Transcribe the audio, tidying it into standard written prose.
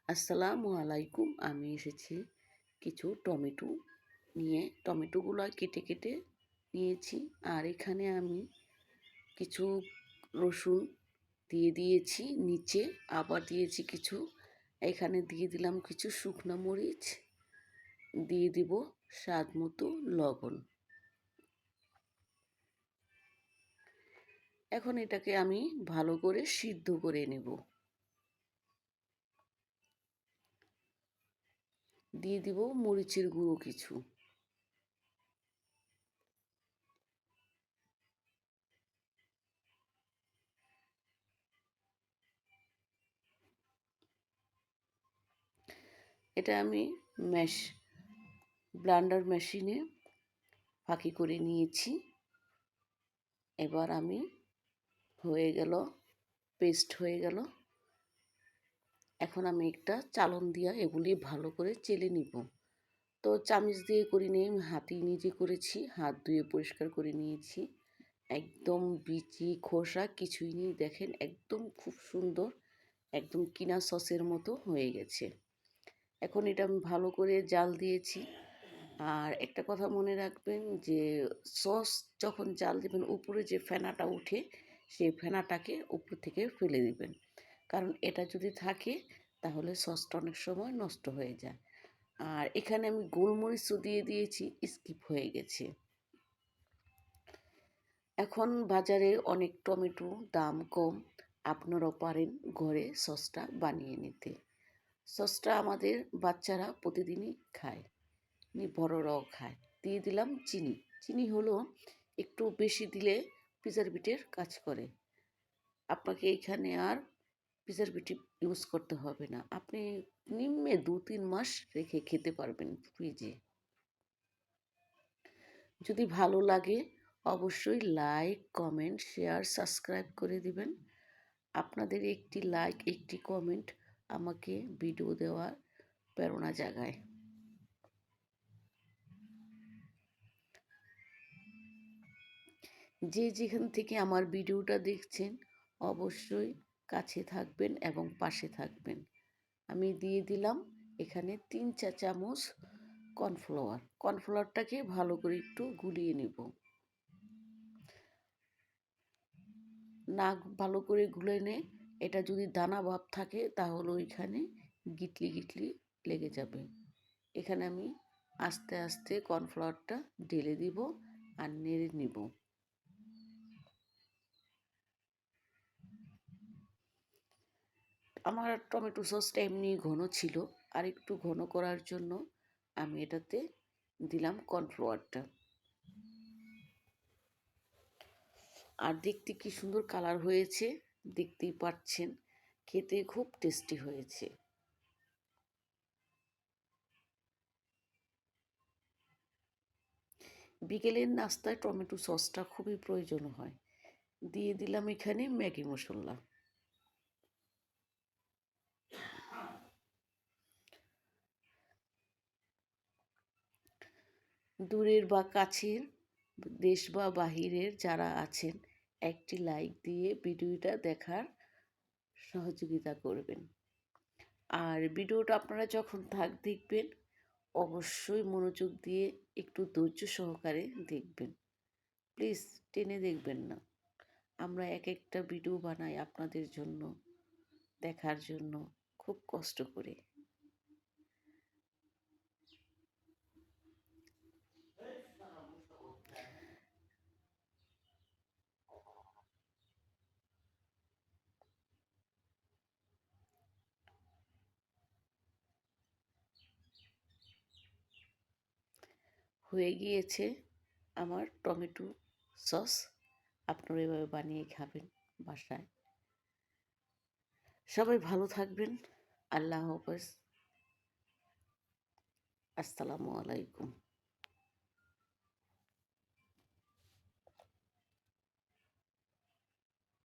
আসসালামু আলাইকুম। আমি এসেছি কিছু টমেটো নিয়ে। টমেটোগুলো কেটে কেটে নিয়েছি। আর এখানে আমি কিছু রসুন দিয়ে দিয়েছি নিচে, আবার দিয়েছি কিছু। এখানে দিয়ে দিলাম কিছু শুকনো মরিচ, দিয়ে দিব স্বাদ মতো লবণ। এখন এটাকে আমি ভালো করে সিদ্ধ করে নেব। দিয়ে দিব মরিচের গুঁড়ো কিছু। এটা আমি ম্যাশ ব্লেন্ডার মেশিনে ফাঁকি করে নিয়েছি। এবার আমি হয়ে গেল, পেস্ট হয়ে গেল। এখন আমি একটা চালন দিয়া এগুলি ভালো করে চেলে নিব। তো চামচ দিয়ে করি নেই, আমি হাতেই নিজে করেছি। হাত ধুয়ে পরিষ্কার করে নিয়েছি। একদম বিচি খোসা কিছুই নেই। দেখেন একদম খুব সুন্দর, একদম কিনা সসের মতো হয়ে গেছে। এখন এটা আমি ভালো করে জাল দিয়েছি। আর একটা কথা মনে রাখবেন যে সস যখন জাল দেবেন, উপরে যে ফেনাটা উঠে সেই ফেনাটাকে উপর থেকে ফেলে দিবেন। কারণ এটা যদি থাকে তাহলে সসটা অনেক সময় নষ্ট হয়ে যায়। আর এখানে আমি গোলমরিচও দিয়ে দিয়েছি, স্কিপ হয়ে গেছে। এখন বাজারে অনেক টমেটো দাম কম, আপনারাও পারেন ঘরে সসটা বানিয়ে নিতে। সসটা আমাদের বাচ্চারা প্রতিদিনই খায়, বড়রাও খায়। দিয়ে দিলাম চিনি। চিনি হলো একটু বেশি দিলে প্রিজারভেটিভ কাজ করে। আপনাকে এখানে আর প্রিজারভেটিভ ইউজ করতে হবে না। আপনি নিম্নে 2-3 মাস রেখে খেতে পারবেন ফ্রিজে। যদি ভালো লাগে অবশ্যই লাইক, কমেন্ট, শেয়ার, সাবস্ক্রাইব করে দিবেন। আপনাদের একটি লাইক, একটি কমেন্ট আমাকে ভিডিও দেওয়ার প্রেরণা জাগায়। যে যেখান থেকে আমার ভিডিওটা দেখছেন অবশ্যই কাছে থাকবেন এবং পাশে থাকবেন। আমি দিয়ে দিলাম এখানে 3 চা চামচ কর্নফ্লাওয়ার। কর্নফ্লাওয়ারটাকে ভালো করে একটু গুলিয়ে নেব। না ভালো করে গুলে নে, এটা যদি দানা ভাব থাকে তাহলে ওইখানে গিটলি গিটলি লেগে যাবে। এখানে আমি আস্তে আস্তে কর্নফ্লাওয়ারটা ঢেলে দিব আর নেড়ে নিব। আমার টমেটো সসটা এমনি ঘন ছিল, আর একটু ঘন করার জন্য আমি এটাতে দিলাম কর্নফ্লাওয়ারটা। আর দেখতে কি সুন্দর কালার হয়েছে, দেখতেই পাচ্ছেন। খেতে খুব টেস্টি হয়েছে। বিকেলের নাস্তায় টমেটো সসটা খুবই প্রয়োজন হয়। দিয়ে দিলাম এখানে ম্যাগি মশলা। দূরের বা কাছের, দেশ বা বাহিরের যারা আছেন একটি লাইক দিয়ে ভিডিওটা দেখার সহযোগিতা করবেন। আর ভিডিওটা আপনারা যখন দেখবেন অবশ্যই মনোযোগ দিয়ে একটু ধৈর্য সহকারে দেখবেন। প্লিজ টেনে দেখবেন না। আমরা এক একটা ভিডিও বানাই আপনাদের জন্য, দেখার জন্য, খুব কষ্ট করে। হয়ে গিয়েছে আমার টমেটো সস। আপনারা এভাবে বানিয়ে খাবেন বাসায়। সবাই ভালো থাকবেন। আল্লাহ হাফেজ। আসসালামু আলাইকুম।